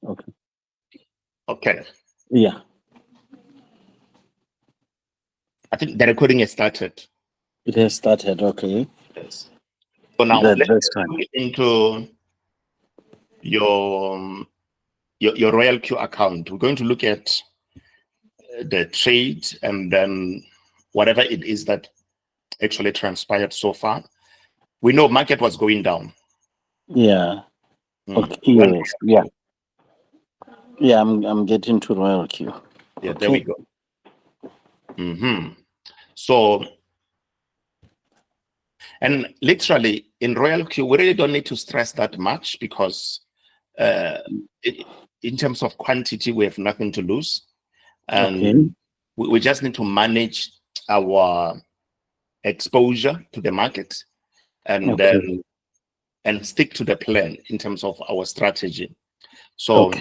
Okay. Okay. Yeah. I think the recording has started. It has started. Okay. Yes. So now let's That's fine. look into your Royal Q account. We're going to look at the trade and then whatever it is that actually transpired so far. We know market was going down. Yeah. Okay. Yes. Yeah. Yeah. I'm getting to Royal Q. Yeah. Okay. There we go. So, and literally in Royal Q, we really don't need to stress that much because in terms of quantity, we have nothing to lose. And we just need to manage our exposure to the market and then and stick to the plan in terms of our strategy. So,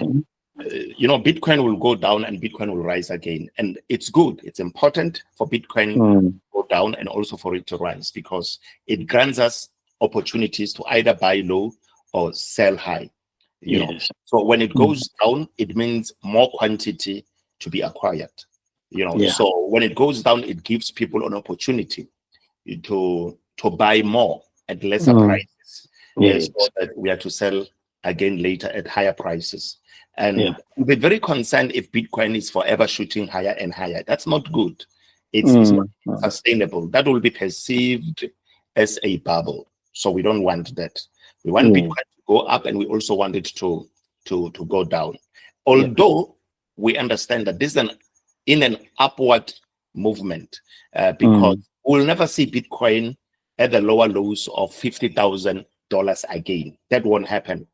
Bitcoin will go down and Bitcoin will rise again. And it's good. It's important for Bitcoin to go down and also for it to rise because it grants us opportunities to either buy low or sell high. You know, so when it goes down, it means more quantity to be acquired. So when it goes down, it gives people an opportunity to buy more at lesser prices. So that we are to sell again later at higher prices. And we'll be very concerned if Bitcoin is forever shooting higher and higher. That's not good. It's not sustainable. That will be perceived as a bubble. So we don't want that. We want Bitcoin to go up and we also want it to go down. Although we understand that this is in an upward movement because we'll never see Bitcoin at the lower lows of $50,000 again. That won't happen.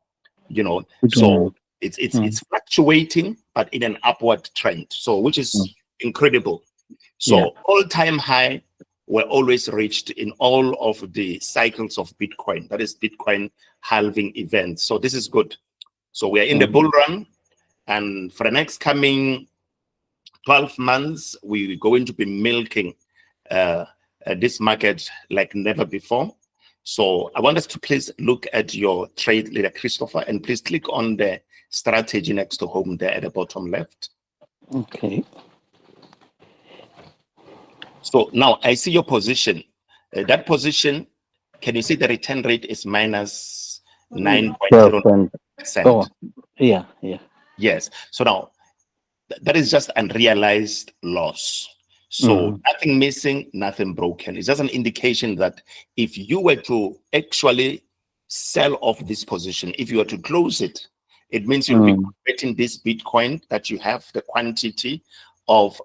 So it's fluctuating, but in an upward trend. So which is incredible. So all-time high were always reached in all of the cycles of Bitcoin. That is Bitcoin halving events. So this is good. So we are in the bull run, and for the next coming 12 months, we're going to be milking this market like never before. So I want us to please look at your trade leader, Christopher, and please click on the strategy next to home there at the bottom left. Okay. So now I see your position. That position, can you see the return rate is minus 9.0%? Oh, yeah. Yes. So now that is just unrealized loss. So nothing missing, nothing broken. It's just an indication that if you were to actually sell off this position, if you were to close it, it means you'll be converting this Bitcoin that you have the quantity of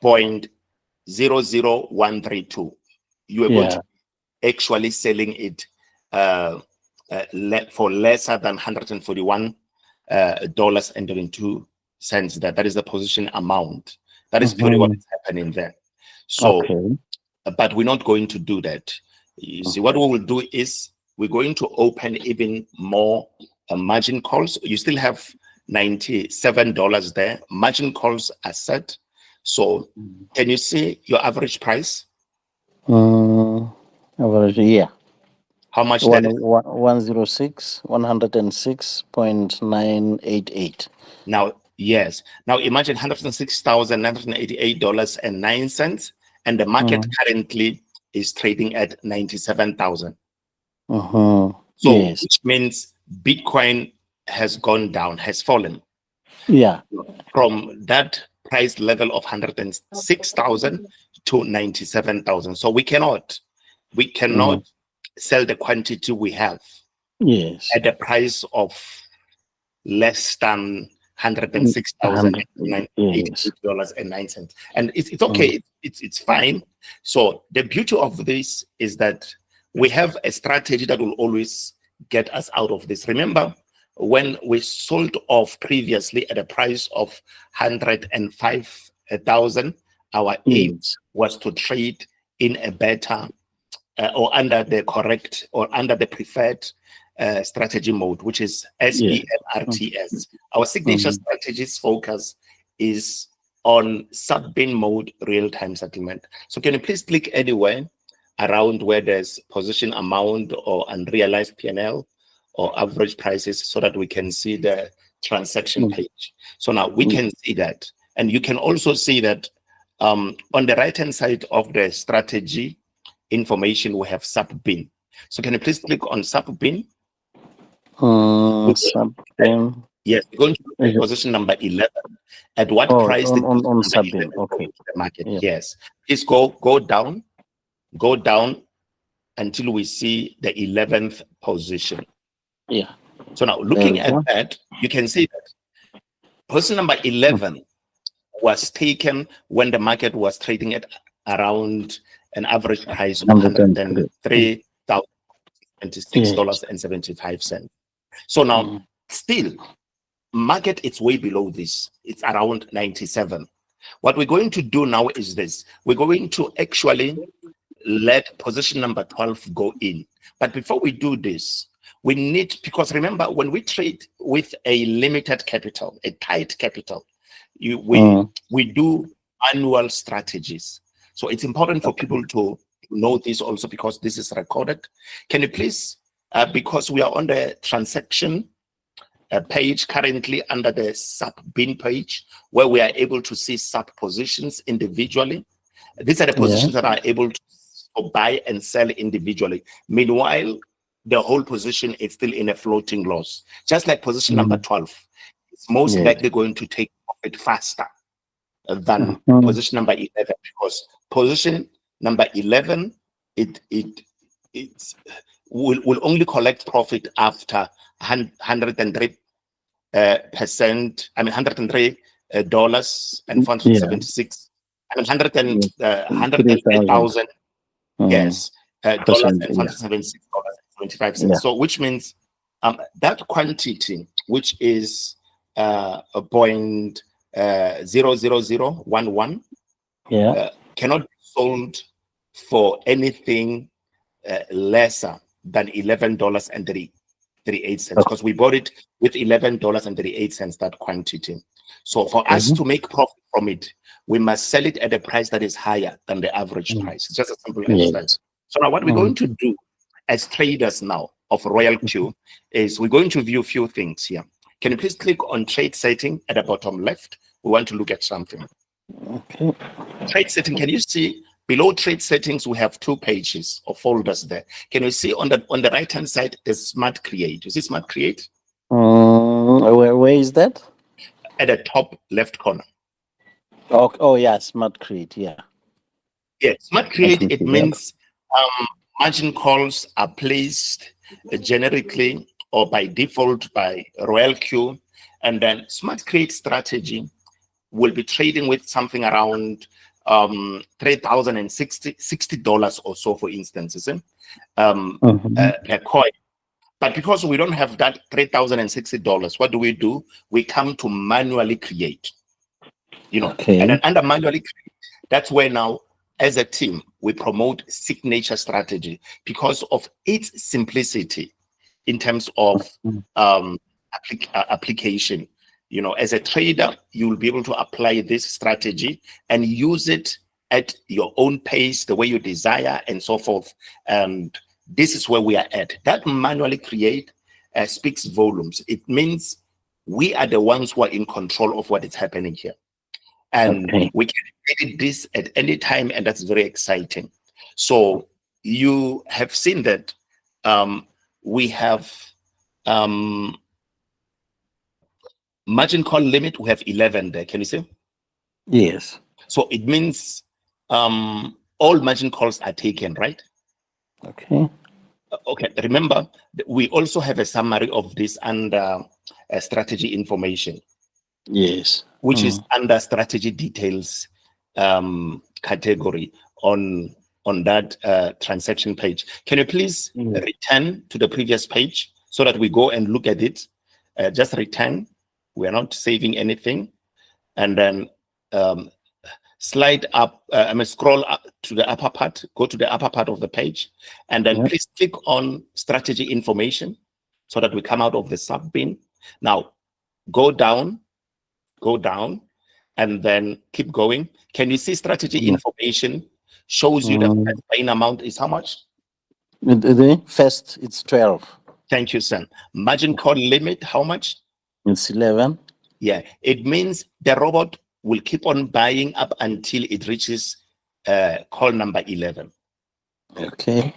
0.00132. You are going to be actually selling it for lesser than $141.22. That is the position amount. That is purely what is happening there. So, but we're not going to do that. You see, what we will do is we're going to open even more margin calls. You still have $97 there. Margin calls are set. So, can you see your average price? Average, yeah. How much that is? 106.988. Now, yes. Now imagine $106,988.09, and the market currently is trading at 97,000. So, which means Bitcoin has gone down, has fallen. Yeah. From that price level of 106,000 to 97,000. So we cannot sell the quantity we have at the price of less than $106,089.09. And it's okay. It's fine. So the beauty of this is that we have a strategy that will always get us out of this. Remember when we sold off previously at a price of 105,000, our aim was to trade in a better or under the correct or under the preferred strategy mode, which is SBMRTS. Our signature strategies focus is on sub-bin mode real-time settlement. So can you please click anywhere around where there's position amount or unrealized P&L or average prices so that we can see the transaction page. So now we can see that. And you can also see that on the right-hand side of the strategy information, we have sub-bin. So can you please click on sub-bin? Sub-bin. Yes, we're going to position number 11. At what price did on sub-bin? Okay. The market? Yes. Please go down until we see the 11th position. Yeah. So now looking at that, you can see that position number 11 was taken when the market was trading at around an average price of $103,026.75. So now still market it's way below this. It's around 97. What we're going to do now is this. We're going to actually let position number 12 go in. But before we do this, we need, because remember, when we trade with a limited capital, a tight capital, we do annual strategies. So it's important for people to know this also, because this is recorded. Can you please, because we are on the transaction page currently under the sub-bin page, where we are able to see sub positions individually. These are the positions that are able to buy and sell individually. Meanwhile, the whole position is still in a floating loss. Just like position number 12, it's most likely going to take profit faster than position number 11, because position number 11 it will only collect profit after 103%. I mean $103 and 476. I mean 103,000. Yes, dollars and 476.75. So which means that quantity, which is 0.00011, cannot be sold for anything lesser than $11.38, because we bought it with $11.38, that quantity. So for us to make profit from it, we must sell it at a price that is higher than the average price. It's just as simple as that. So now what we're going to do as traders now of Royal Q is we're going to view a few things here. Can you please click on trade setting at the bottom left? We want to look at something. Okay. Trade setting, can you see below trade settings, we have two pages or folders there. Can you see on the right-hand side, there's Smart Create. You see Smart Create? Where is that? At the top left corner. Oh yeah, Smart Create, yeah. Yeah, Smart Create, it means margin calls are placed generically or by default by Royal Q, and then Smart Create strategy will be trading with something around $3,060 or so, for instance, per coin. But because we don't have that $3,060, what do? We come to manually create, and then under manually create, that's where now, as a team, we promote signature strategy because of its simplicity in terms of application. As a trader, you will be able to apply this strategy and use it at your own pace, the way you desire, and so forth. And this is where we are at. That manually create speaks volumes. It means we are the ones who are in control of what is happening here. And we can edit this at any time, and that's very exciting. So you have seen that we have margin call limit, we have 11 there. Can you see? Yes. So it means all margin calls are taken, right? Okay. Okay. Remember, we also have a summary of this under strategy information. Yes. Which is under strategy details category on that transaction page. Can you please return to the previous page so that we go and look at it? Just return. We are not saving anything. And then slide up, scroll up to the upper part, go to the upper part of the page, and then please click on strategy information so that we come out of the sub-bin. Now, go down, and then keep going. Can you see strategy information shows you the buying amount is how much? The first, it's 12. Thank you, son. Margin call limit, how much? It's 11. Yeah, it means the robot will keep on buying up until it reaches call number 11. Okay.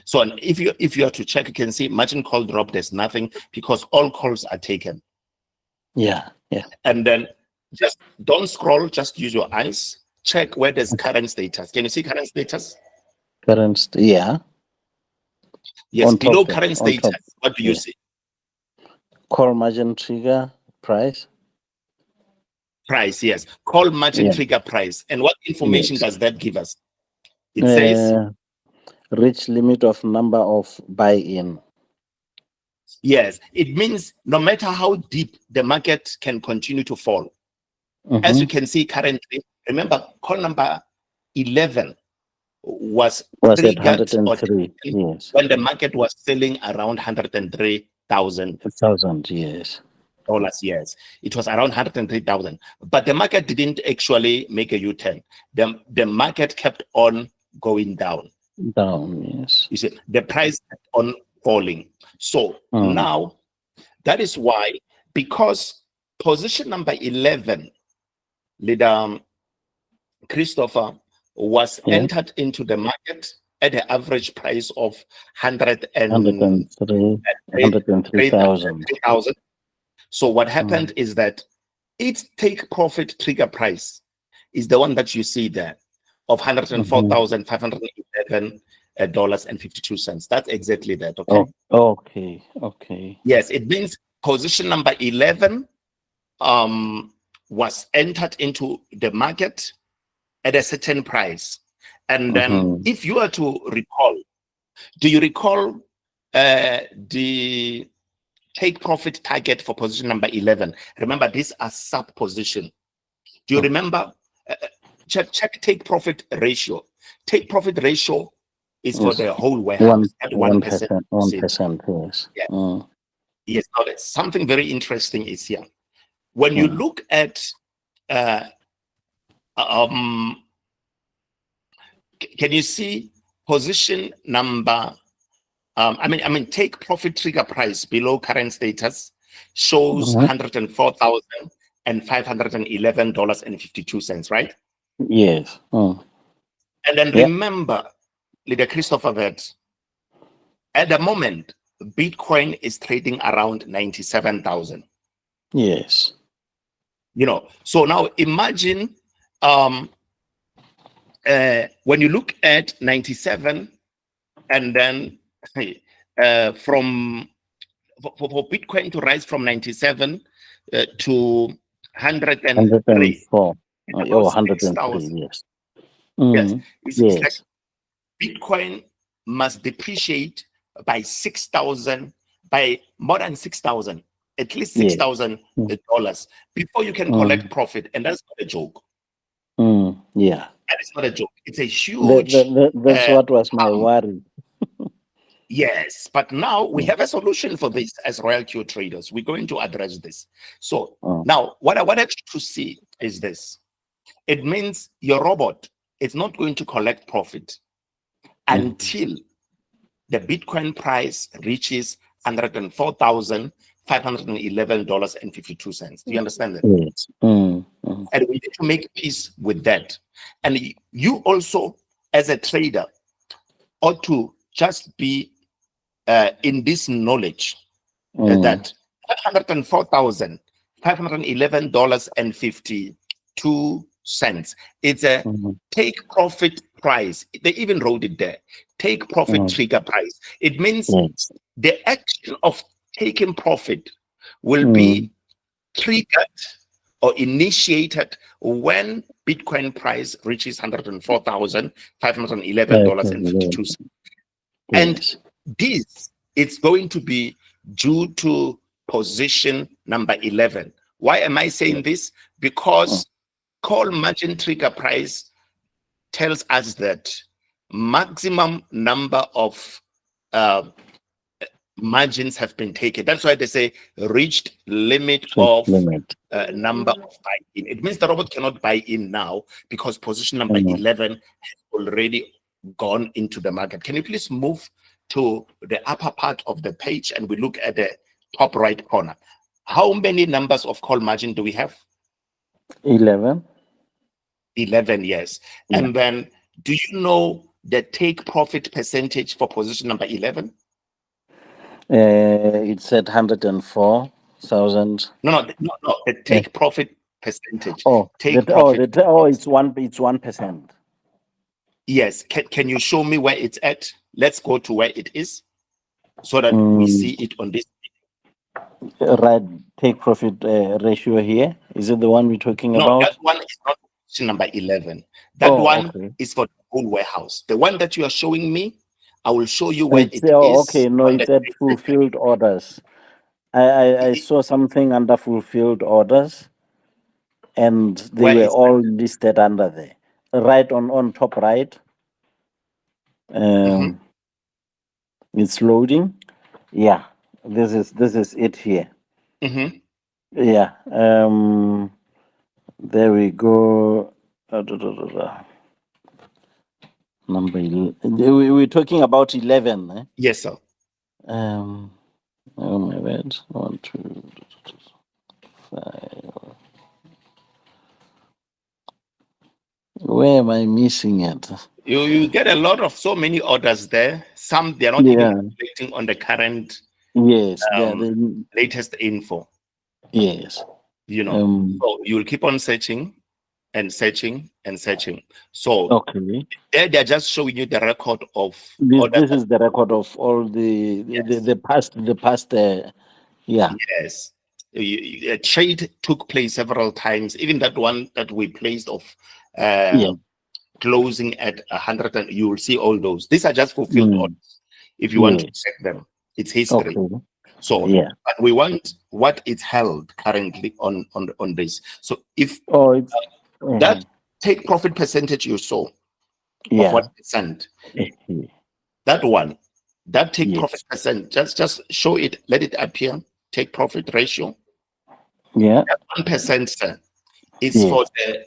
So if you are to check, you can see margin call drop, there's nothing because all calls are taken. Yeah. And then just don't scroll, just use your eyes. Check where there's current status. Can you see current status? Yeah. Yes, On below top, current on status, top. what do you see? Call margin trigger price. Price, yes. Call margin trigger price. And what information does that give us? It says reach limit of number of buy-in. Yes, it means no matter how deep the market can continue to fall. As you can see currently, remember call number 11 was at 103. Yes. When the market was selling around $103,000. Yes. Yes, it was around 103,000. But the market didn't actually make a U-turn. The market kept on going down. Yes. You see, the price kept on falling. So now that is why, because position number 11, leader Christopher, was entered into the market at the average price of 103,000. So what happened is that its take profit trigger price is the one that you see there of $104,511.52. That's exactly that. Okay. Okay. Yes, it means position number 11 was entered into the market at a certain price. And then if you are to recall, do you recall the take profit target for position number 11? Remember, these are sub position. Do you remember? Check take profit ratio. Take profit ratio is for the whole warehouse at 1%. 1%, yes. Yeah. Yes, now something very interesting is here. When you look at can you see position number take profit trigger price below current status shows $104,511.52, right? Yes. And then remember, leader Christopher, that at the moment Bitcoin is trading around 97,000. Yes. So now imagine when you look at 97 and then for Bitcoin to rise from 97 to 103. 104. 103, yes. Yes. It's like Bitcoin must depreciate by 6,000, by more than 6,000, at least $6,000 before you can collect profit. And that's not a joke. Yeah. That is not a joke. It's a huge. That's what was my worry. Yes, but now we have a solution for this as Royal Q traders. We're going to address this. So now what I wanted to see is this. It means your robot is not going to collect profit until the Bitcoin price reaches $104,511.52. Do you understand that? Yes. And we need to make peace with that. And you also, as a trader, ought to just be in this knowledge that $104,511.52 it's a take profit price. They even wrote it there. Take profit trigger price. It means the action of taking profit will be triggered or initiated when Bitcoin price reaches $104,511.52. And this it's going to be due to position number 11. Why am I saying this? Because call margin trigger price tells us that maximum number of margins have been taken. That's why they say reached limit of number of buy-in. It means the robot cannot buy in now because position number 11 has already gone into the market. Can you please move to the upper part of the page and we look at the top right corner? How many numbers of call margin do we have? 11. 11, yes. Yeah. And then, do you know the take profit percentage for position number 11? It's at 104,000. No, the take profit percentage. Take it's 1%. Yes. Can you show me where it's at? Let's go to where it is so that we see it on this. Right, take profit ratio here. Is it the one we're talking about? No, that one is not position number 11. That one is for the whole warehouse. The one that you are showing me, I will show you where it is. Okay, no, it's at fulfilled orders. I saw something under fulfilled orders, and they were all listed under there. Right on top right. It's loading. Yeah, this is it here. Yeah. There we go. Number 11. We're talking about 11. Eh? Yes, sir. Oh my bad. 1, 2, 5. Where am I missing it? You get a lot of so many orders there. Some they're not even reflecting on the current. Yes, the latest info. Yes. You know, so you'll keep on searching and searching and searching. So they're just showing you the record of this is the record of all the past yeah. Yes. A trade took place several times. Even that one that we placed of closing at 100, and you will see all those. These are just fulfilled orders. If you want to check them, it's history. So but we want what is held currently on this. So if that take profit percentage you saw of what percent, that one, that take profit percent, just show it, let it appear. Take profit ratio. Yeah. 1%, sir, is for the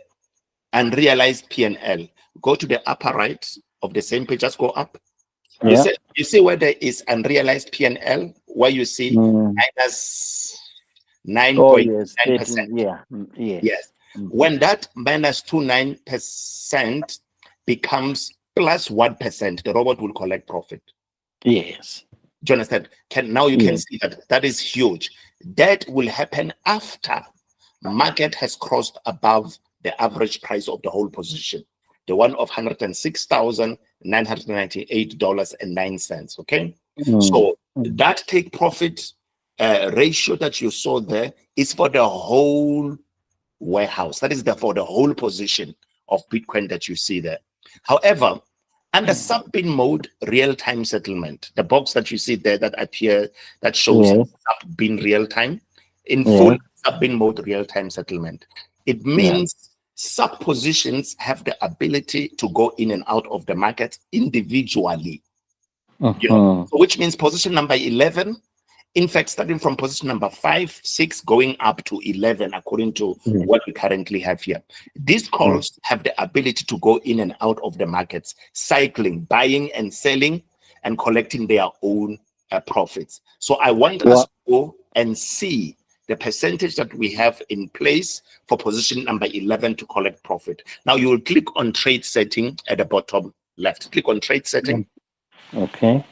unrealized P&L. Go to the upper right of the same page, just go up. You see where there is unrealized P&L, where you see minus 9.9%. Yes. When that minus 29% becomes plus 1%, the robot will collect profit. Yes. Do you understand? Now you can see that is huge. That will happen after market has crossed above the average price of the whole position, the one of $106,998.09. Okay, so that take profit ratio that you saw there is for the whole warehouse. That is for the whole position of Bitcoin that you see there. However, under sub-bin mode real-time settlement, the box that you see there that appear that shows sub-bin real-time, in full sub-bin mode real-time settlement, it means sub-positions have the ability to go in and out of the market individually. You know? So which means position number 11, in fact, starting from position number 5, 6, going up to 11, according to what we currently have here. These calls have the ability to go in and out of the markets, cycling, buying and selling, and collecting their own profits. So I want us to go and see the percentage that we have in place for position number 11 to collect profit. Now you will click on trade setting at the bottom left. Click on trade setting. Okay.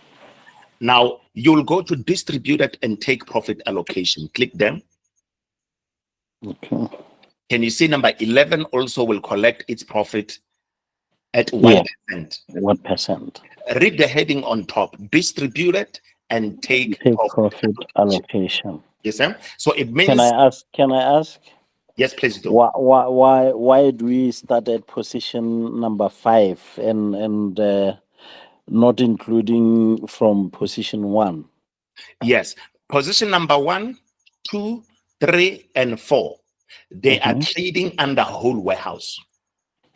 Now you'll go to distributed and take profit allocation. Click them. Okay. Can you see number 11 also will collect its profit at 1%? 1%. Read the heading on top. Distributed and take profit allocation. Yes, sir. So it means. Can I ask? Yes, please do. Why do we start at position number 5 and not including from position 1? Yes, position number 1, 2, 3, and 4. They are trading under whole warehouse.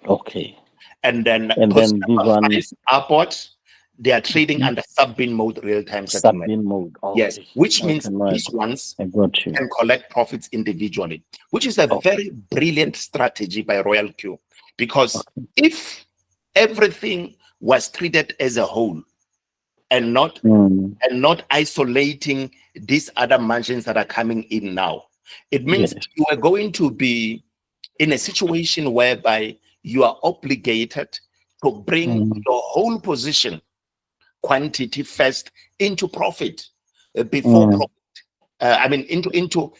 Okay. And then position number 5, upward, they are trading under sub-bin mode real-time settlement. Sub-bin mode. Okay. Yes, which means these ones can collect profits individually, which is a very brilliant strategy by Royal Q. Because if everything was treated as a whole, and not isolating these other margins that are coming in now. It means you are going to be in a situation whereby you are obligated to bring your whole position quantity first into profit before profit. I mean, into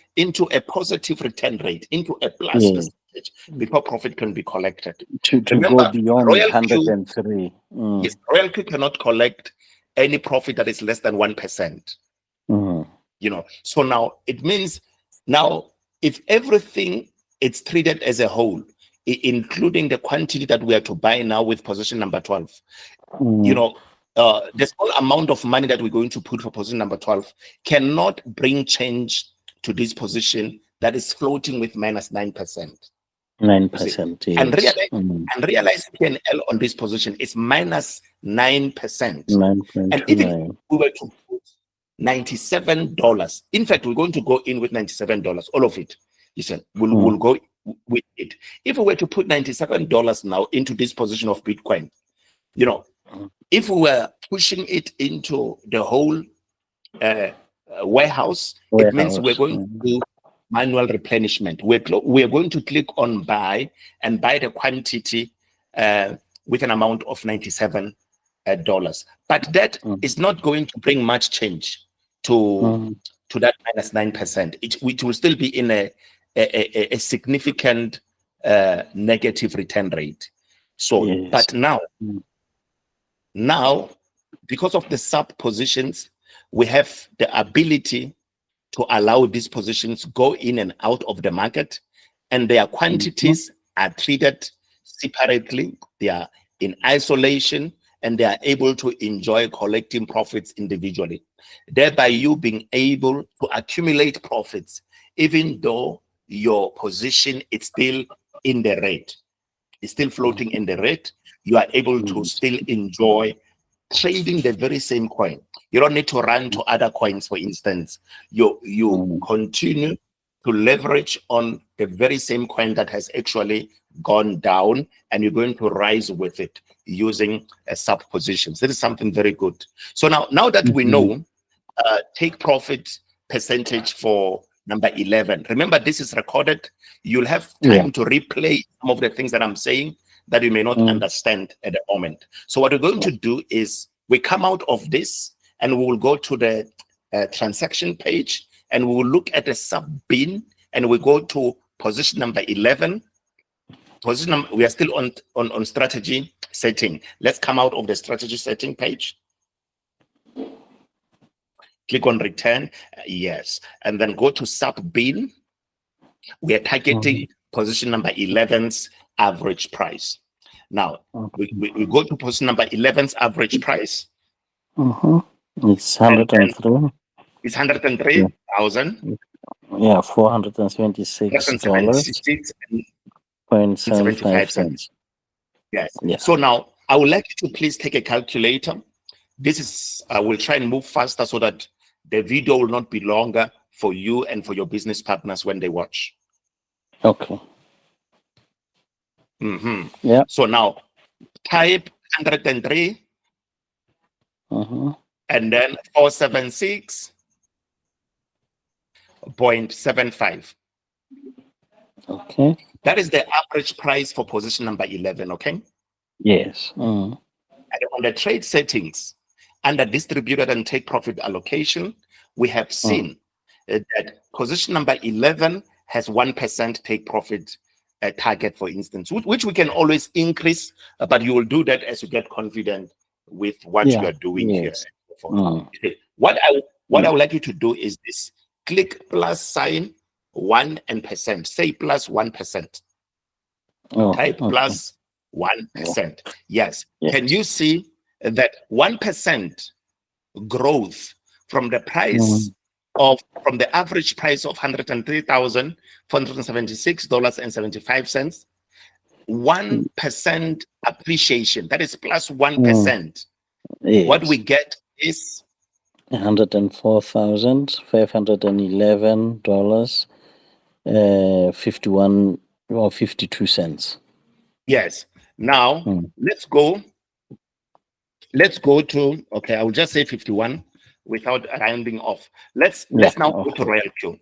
a positive return rate, into a plus percentage before profit can be collected. To Remember, go beyond Royal 103. Yes, Royal Q cannot collect any profit that is less than 1%. You know, so now it means now if everything it's treated as a whole, including the quantity that we are to buy now with position number 12, you know, the small amount of money that we're going to put for position number 12 cannot bring change to this position that is floating with minus 9%. 9%, yes. And realize P&L on this position is minus 9%. 9.29. And even if we were to put $97, in fact, we're going to go in with $97, all of it. Listen, we'll go with it. If we were to put $97 now into this position of Bitcoin, you know, if we were pushing it into the whole warehouse, it means we're going to do manual replenishment. We're going to click on buy and buy the quantity with an amount of $97. But that is not going to bring much change to that minus 9%. It will still be in a significant negative return rate. So, but now, because of the sub positions, we have the ability to allow these positions go in and out of the market, and their quantities are treated separately. They are in isolation, and they are able to enjoy collecting profits individually, thereby you being able to accumulate profits, even though your position is still in the red. It's still floating in the red. You are able to still enjoy trading the very same coin. You don't need to run to other coins, for instance. You continue to leverage on the very same coin that has actually gone down, and you're going to rise with it using sub positions. That is something very good. So now that we know take profit percentage for number 11, remember this is recorded. You'll have time to replay some of the things that I'm saying that you may not understand at the moment. So what we're going to do is we come out of this and we will go to the transaction page, and we will look at the sub bin, and we go to position number 11. We are still on strategy setting. Let's come out of the strategy setting page. Click on return, yes, and then go to sub bin. We are targeting position number 11's average price. Now we go to position number 11's average price. It's 103. It's 103,000. Yeah, $476.75. Yes. So now I would like you to please take a calculator. This is I will try and move faster so that the video will not be longer for you and for your business partners when they watch. Okay. Yeah. So now type 103 and then 476.75. Okay. That is the average price for position number 11. Okay. Yes. And on the trade settings, under distributed and take profit allocation, we have seen that position number 11 has 1% take profit target, for instance, which we can always increase, but you will do that as you get confident with what you are doing here. What I would like you to do is this: click plus sign 1 and percent. Say plus 1%. Type plus 1%. Yes. Can you see that 1% growth from the price from the average price of $103,476.75, 1% appreciation, that is plus 1%. What we get is $104,511 or 52 cents. Yes. Now let's go let's go to, okay, I will just say 51 without rounding off. Let's now go to Royal Q.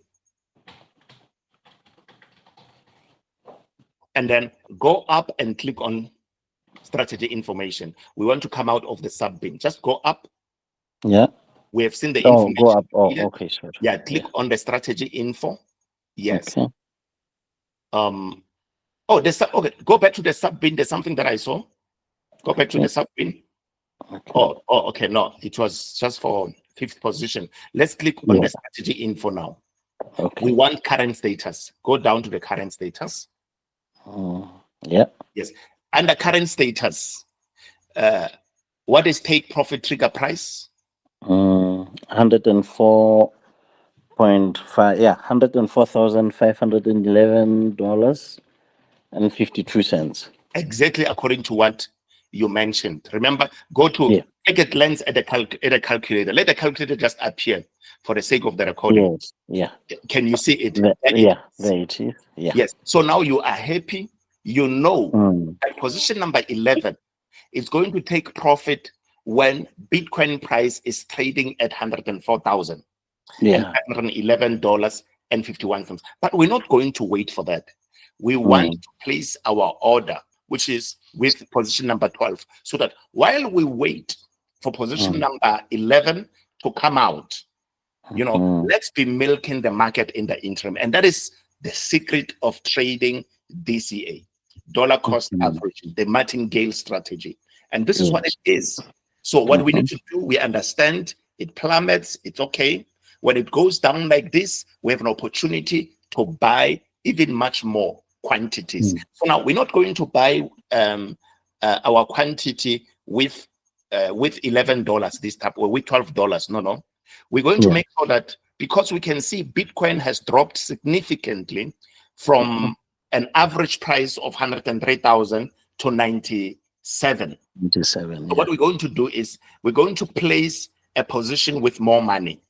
And then go up and click on strategy information. We want to come out of the sub bin. Just go up. Yeah. We have seen the information. Go up. Oh, okay, sure. Yeah, click on the strategy info. Yes. Okay. Oh, okay. Go back to the sub bin. There's something that I saw. Go back to the sub bin. Okay. Oh, okay. No, it was just for 5th position. Let's click on the strategy info now. Okay. We want current status. Go down to the current status. Yeah. Yes. Under current status, what is take profit trigger price? 104.5. Yeah, $104,511.52. Exactly according to what you mentioned. Remember, go to take a glance at the calculator. Let the calculator just appear for the sake of the recording. Yes. Yeah. Can you see it? There it is. Yeah. Yes. So now you are happy. You know that position number 11 is going to take profit when Bitcoin price is trading at 104,000. Yeah. $111.51. But we're not going to wait for that. We want to place our order, which is with position number 12, so that while we wait for position number 11 to come out, let's be milking the market in the interim. And that is the secret of trading DCA, dollar cost averaging, the martingale strategy. And this is what it is. So what we need to do, we understand it plummets, it's okay. When it goes down like this, we have an opportunity to buy even much more quantities. So now we're not going to buy our quantity with $11 this time, or with $12. No. We're going to make sure that, because we can see Bitcoin has dropped significantly from an average price of 103,000 to 97. So what we're going to do is we're going to place a position with more money.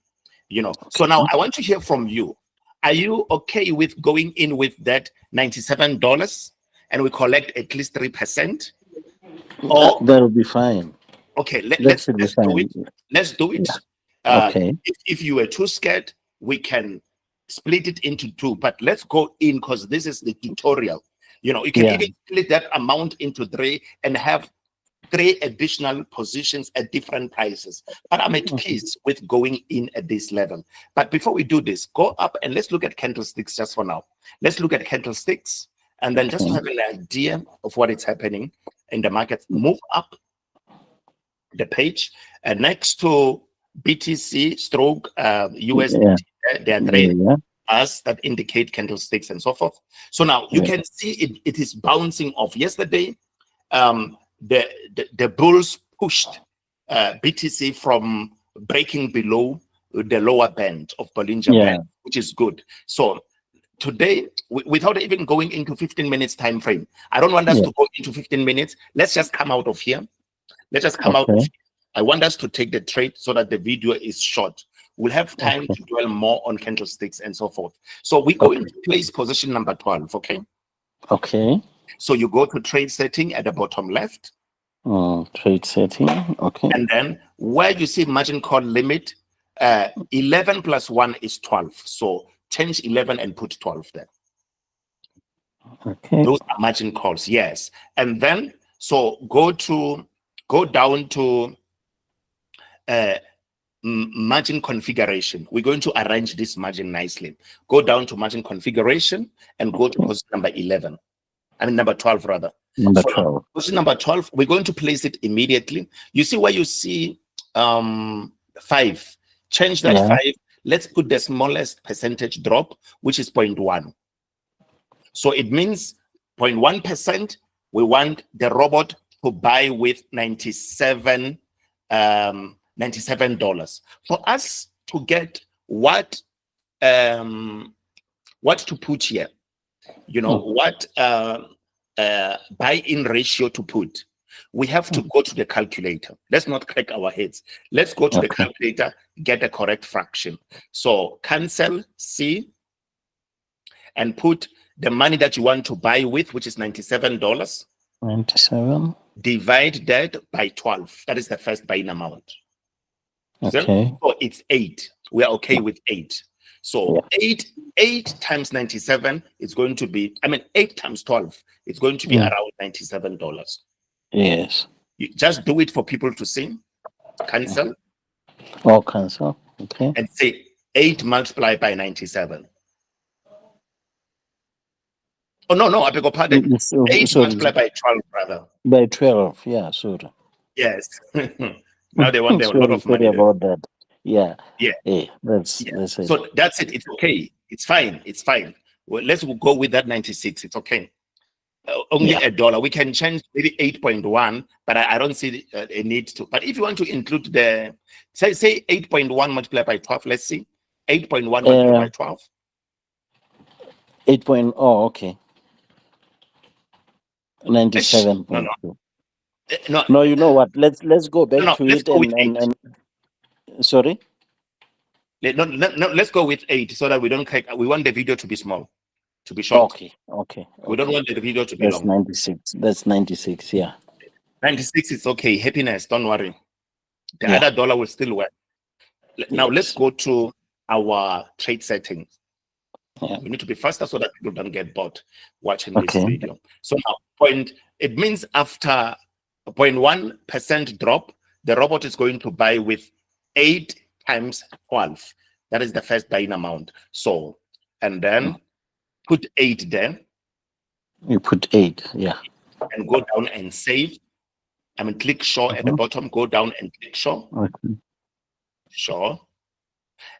So now I want to hear from you. Are you okay with going in with that $97 and we collect at least 3%? Or that'll be fine. Okay, let's do it. Let's do it. Okay. If you were too scared, we can split it into 2. But let's go in, because this is the tutorial. You can even split that amount into 3 and have 3 additional positions at different prices. But I'm at peace with going in at this level. But before we do this, go up and let's look at candlesticks just for now. Let's look at candlesticks, and then just to have an idea of what is happening in the market, move up the page, and next to BTC stroke USD, there are 3 bars that indicate candlesticks and so forth. So now you can see it is bouncing off. Yesterday, the bulls pushed BTC from breaking below the lower band of Bollinger Band, which is good. So today, without even going into 15 minutes time frame, I don't want us to go into 15 minutes. Let's just come out of here. Let's just come out of here. I want us to take the trade so that the video is short. We'll have time to dwell more on candlesticks and so forth. So we go into place position number 12, okay? Okay. So you go to trade setting at the bottom left. Trade setting, okay. And then where you see margin call limit, 11 plus 1 is 12. So change 11 and put 12 there. Okay. Those are margin calls, yes. And then, so go down to margin configuration. We're going to arrange this margin nicely. Go down to margin configuration and go to position number 11. I mean, number 12 rather. Number 12. Position number 12, we're going to place it immediately. You see where you see 5. Change that 5. Let's put the smallest percentage drop, which is 0.1. So it means 0.1%. We want the robot to buy with $97. For us to get what to put here, what buy-in ratio to put, we have to go to the calculator. Let's not crack our heads. Let's go to the calculator, get the correct fraction. So cancel C and put the money that you want to buy with, which is $97. 97. divide that by 12. That is the first buying amount. Okay. So it's 8. We are okay with 8. So 8 times 97 is going to be, 8 times 12, it's going to be around $97. Yes. You just do it for people to see. Cancel. Oh, cancel. Okay. And say 8 multiplied by 97. Oh, no, I beg your pardon. So, 8 multiplied by 12, rather. By 12, yeah, sorry. Yes. Now they want a lot of money. Sorry about that. Yeah. Yeah. That's it. So that's it. It's okay. It's fine. It's fine. Well, let's go with that 96. It's okay. Only $1. We can change maybe 8.1, but I don't see a need to. But if you want to include the, say 8.1 multiplied by 12, let's see. 8.1 multiplied by 12. 8. Oh, okay. 97. No, you know what? Let's go back to it and sorry. No, let's go with 8 so that we don't click. We want the video to be small, to be short. Okay. We don't want the video to be That's long. 96. That's 96. Yeah. 96 is okay. Happiness. Don't worry. The other dollar will still work. Now let's go to our trade settings. We need to be faster so that people don't get bored watching this video. So now it means after a 0.1% drop, the robot is going to buy with 8 times 12. That is the first buying amount. So, and then put 8 there. You put 8, yeah. And go down and save. Click show at the bottom, go down and click show. Show.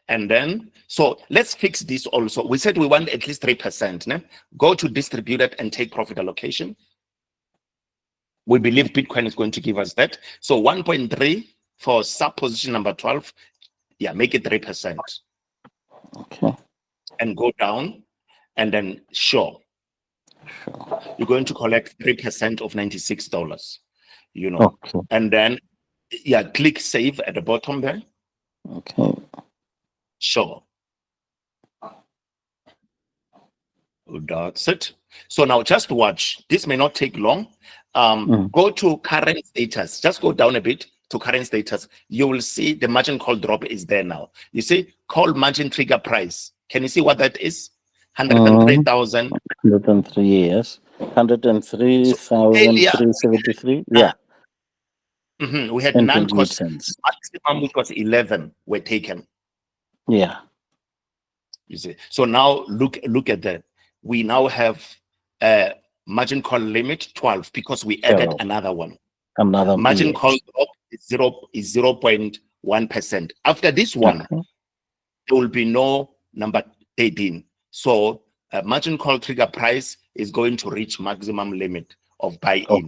And then, so let's fix this also. We said we want at least 3%. Ne? Go to distributed and take profit allocation. We believe Bitcoin is going to give us that. So 1.3 for sub position number 12. Yeah, make it 3%. Okay. And go down and then show. You're going to collect 3% of $96. You know. Okay. And then, click save at the bottom there. Okay. Sure. That's it. So now just watch. This may not take long. Go to current status. Just go down a bit to current status. You will see the margin call drop is there now. You see call margin trigger price. Can you see what that is? 103,000. 103, yes. 103,373. Yeah. We had none cost. Maximum, which was 11, were taken. Yeah. You see. So now look at that. We now have a margin call limit 12 because we added another one. Another margin call drop is 0.1%. After this one, there will be no number 13. So margin call trigger price is going to reach maximum limit of buy-in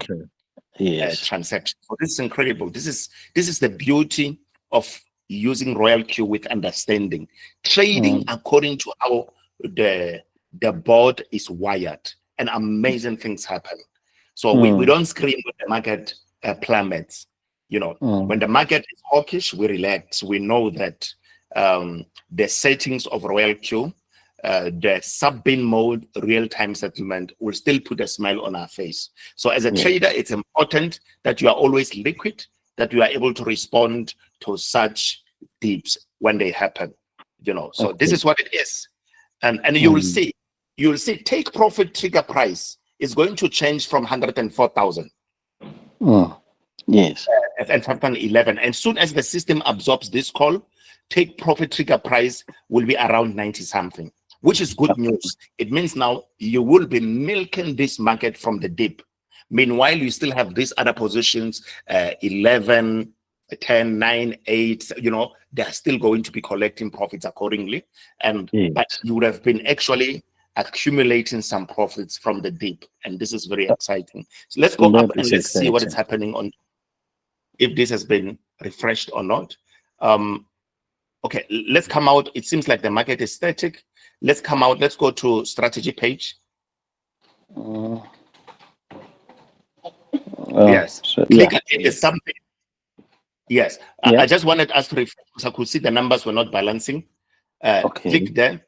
transaction. So this is incredible. This is the beauty of using Royal Q with understanding. Trading according to how the board is wired, and amazing things happen. So we don't scream when the market plummets. You know, when the market is hawkish, we relax. We know that the settings of Royal Q, the sub-bin mode, real-time settlement will still put a smile on our face. So as a trader, it's important that you are always liquid, that you are able to respond to such dips when they happen. You know, so this is what it is. And you will see, take profit trigger price is going to change from 104,000. Yes. And 511. And soon as the system absorbs this call, take profit trigger price will be around 90 something, which is good news. It means now you will be milking this market from the dip. Meanwhile, you still have these other positions, 11, 10, 9, 8, you know, they're still going to be collecting profits accordingly. And but you would have been actually accumulating some profits from the dip. And this is very exciting. So let's go up and let's see what is happening on, if this has been refreshed or not. Okay, let's come out. It seems like the market is static. Let's come out. Let's go to strategy page. Yes. So, click the something. Yes. I just wanted us to refresh because I could see the numbers were not balancing. Click there.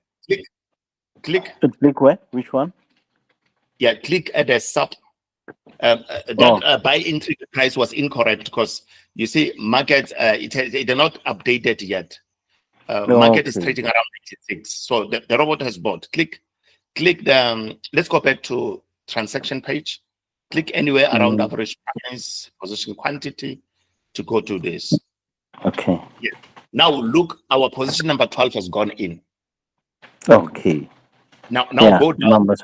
Click. Click where? Which one? Yeah, click at the sub. That buy-in trigger price was incorrect because you see, market it are not updated yet. Market is trading around 96, so the robot has bought. Click the. Let's go back to transaction page. Click anywhere around average price, position quantity, to go to this. Okay. Yeah. Now look, our position number 12 has gone in. Okay. Now go down. Numbers.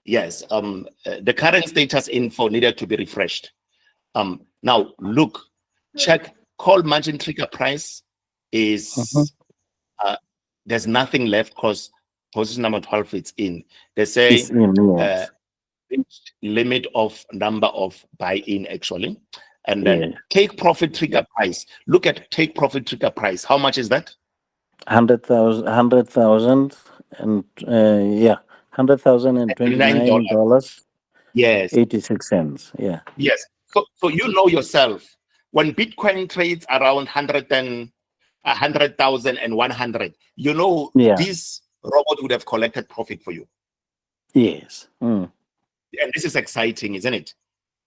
Yes. The current status info needed to be refreshed. Now look, check call margin trigger price is there's nothing left because position number 12 it's in. They say It's in, yes. Limit of number of buy-in actually. And then take profit trigger price. Look at take profit trigger price. How much is that? 100,000 and $100,029. Yes. 86 cents. Yeah. Yes. So you know yourself, when Bitcoin trades around 100,000 and 100, you know this robot would have collected profit for you. Yes. And this is exciting, isn't it?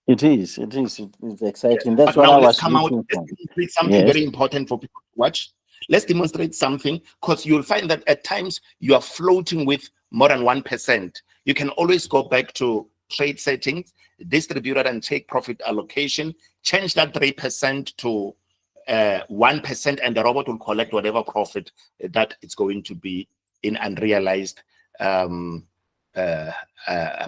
It is. It's exciting. Yes. That's but what now I let's was come out. looking Let's for. demonstrate something very important for people to watch. Let's demonstrate something, because you'll find that at times you are floating with more than 1%. You can always go back to trade settings, distributed and take profit allocation, change that 3% to 1%, and the robot will collect whatever profit that it's going to be in unrealized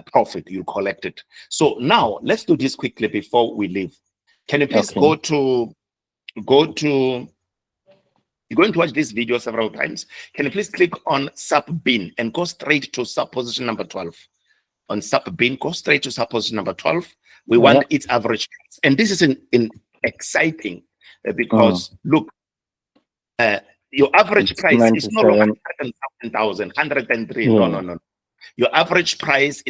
profit. You collect it. So now let's do this quickly before we leave. Can you please go to you're going to watch this video several times. Can you please click on sub bin and go straight to sub position number 12? On sub bin, go straight to sub position number 12. We want its average price. And this is exciting because look, your average price is no longer 100,000, 103. No. Your average price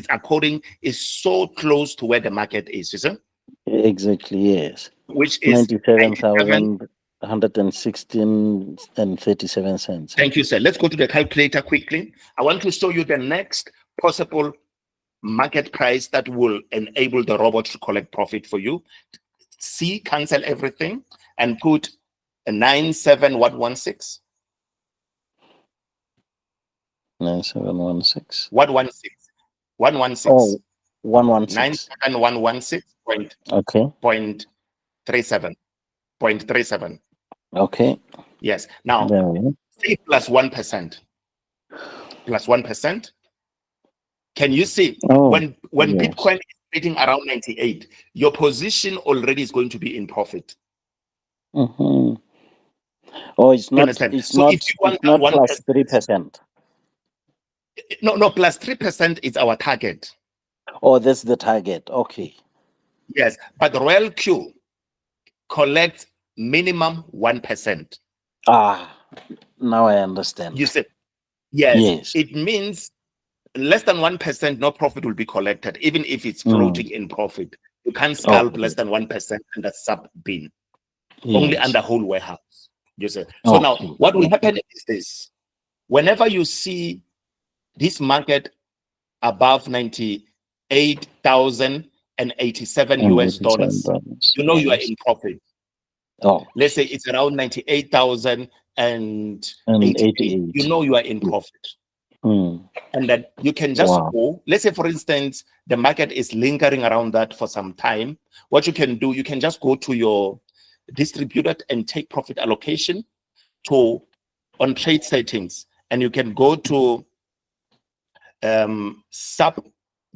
is so close to where the market is, you see? Exactly, yes. Which is 97,116 and 37 cents. Thank you, sir. Let's go to the calculator quickly. I want to show you the next possible market price that will enable the robot to collect profit for you. C, cancel everything and put a 97116. 9716. 116. 116. Oh, 116. 97116. Okay. 0.37. Okay. Yes. Now, C plus 1%. Plus 1%. Can you see when Bitcoin is trading around 98, your position already is going to be in profit? Oh, it's not. It's so not. If you want not plus 3%. No, plus 3% is our target. Oh, that's the target. Okay. Yes, but Royal Q collects minimum 1%. Now I understand. You said yes. It means less than 1%, no profit will be collected, even if it's floating in profit. You can't scalp less than 1% under sub bin, only under whole warehouse. You see. So now what will happen is this: whenever you see this market above 98,087 US dollars, you know you are in profit. Let's say it's around 98,088. You know you are in profit. And that you can just go, let's say for instance, the market is lingering around that for some time. What you can do, you can just go to your distributed and take profit allocation on trade settings, and you can go to sub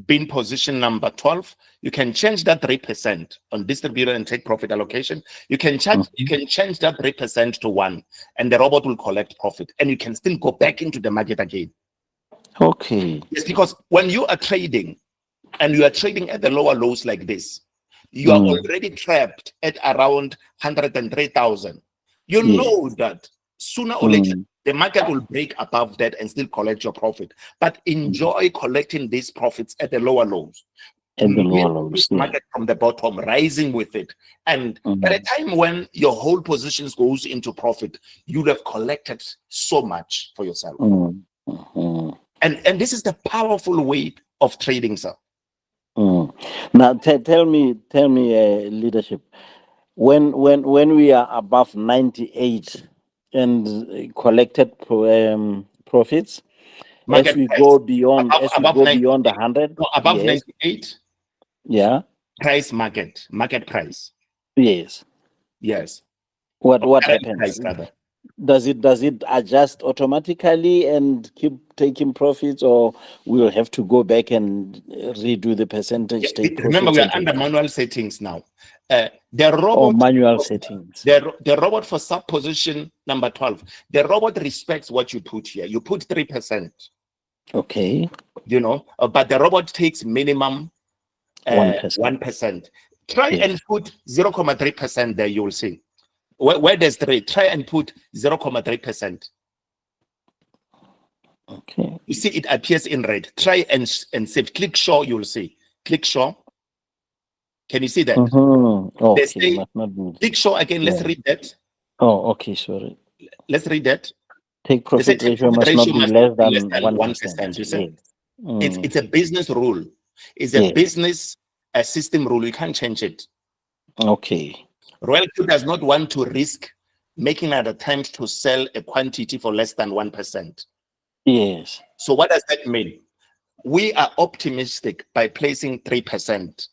bin position number 12. You can change that 3% on distributed and take profit allocation. You can change that 3% to 1, and the robot will collect profit, and you can still go back into the market again. Okay. Yes, because when you are trading and you are trading at the lower lows like this, you are already trapped at around 103,000. You know that sooner or later the market will break above that and still collect your profit. But enjoy collecting these profits at the lower lows. At the lower lows, market from the bottom, rising with it. And by the time when your whole positions goes into profit, you'd have collected so much for yourself. And this is the powerful way of trading, sir. Now, tell me, leadership. When we are above 98 and collected profits, as Market we price go beyond, above 98. 100, No, above yes, 98. yeah, Price market price. yes. Yes. What Or what current happens? price rather. Does it adjust automatically and keep taking profits, or we'll have to go back and redo the Yeah, percentage, take remember, profits we are and take under manual settings now. The or robot, manual settings? the robot for sub position number 12, the robot respects what you put here. You put 3%, Okay, but the robot takes minimum 1%. 1%. Try Yes. and put 0.3% there, you will see. Where there's 3, try and put 0.3%. Okay. You see it appears in red. Try and save. Click show, you'll see. Click show. Can you see that? They Okay, say, must not be. click show again. Let's Yeah. read that. Oh, okay, sorry. Let's read that. Take They say profit take ratio profit must not ratio be must less be less than than 1%. 1%. You see, Yes. it's a business rule. It's a business system rule. You can't change it. Okay. Royalty does not want to risk making an attempt to sell a quantity for less than 1%. Yes. So what does that mean? We are optimistic by placing 3%.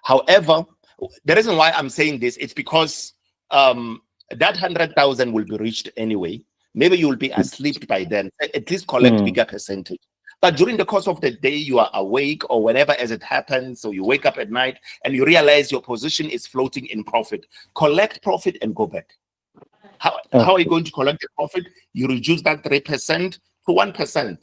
However, the reason why I'm saying this, it's because that 100,000 will be reached anyway. Maybe you will be asleep by then. At least collect bigger percentage. But during the course of the day, you are awake or whenever as it happens. So you wake up at night and you realize your position is floating in profit. Collect profit and go back. How are you going to collect the profit? You reduce that 3% to 1%.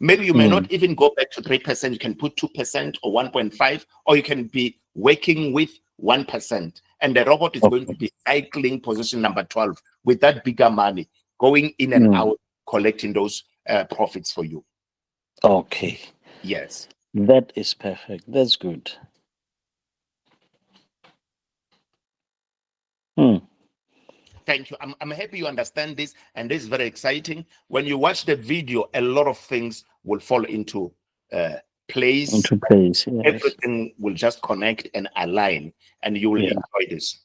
Maybe you may not even go back to 3%. You can put 2% or 1.5, or you can be working with 1%. And the robot is going to be cycling position number 12 with that bigger money, going in and out, collecting those profits for you. Okay. Yes. That is perfect. That's good. Thank you. I'm happy you understand this, and this is very exciting. When you watch the video, a lot of things will fall into place. Into place, yes. Everything will just connect and align, and you will enjoy this.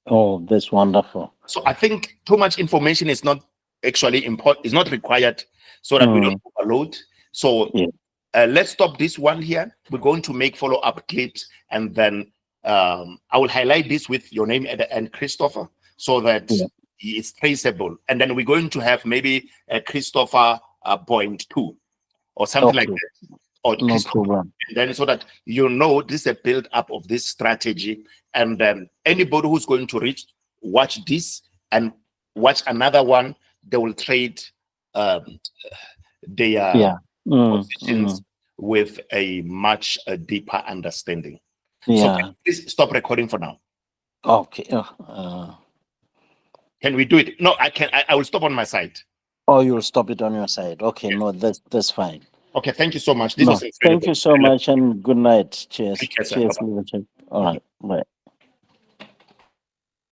Oh, that's wonderful. So I think too much information is not actually important, is not required, so that we don't overload. So let's stop this one here. We're going to make follow-up clips, and then I will highlight this with your name at the end, Christopher, so that it's traceable. And then we're going to have maybe a Christopher point 2 or something like that. Or no problem. And then so that you know this is a build up of this strategy. And then anybody who's going to watch this and watch another one, they will trade their positions with a much deeper understanding. So please stop recording for now. Okay. Can we do it? No, I can. I will stop on my side. Oh, you'll stop it on your side. Okay, no, that's fine. Okay, thank you so much. This was incredible. Thank you so much, and good night. Cheers. Take care, sir. Cheers. Bye-bye. All right. Bye.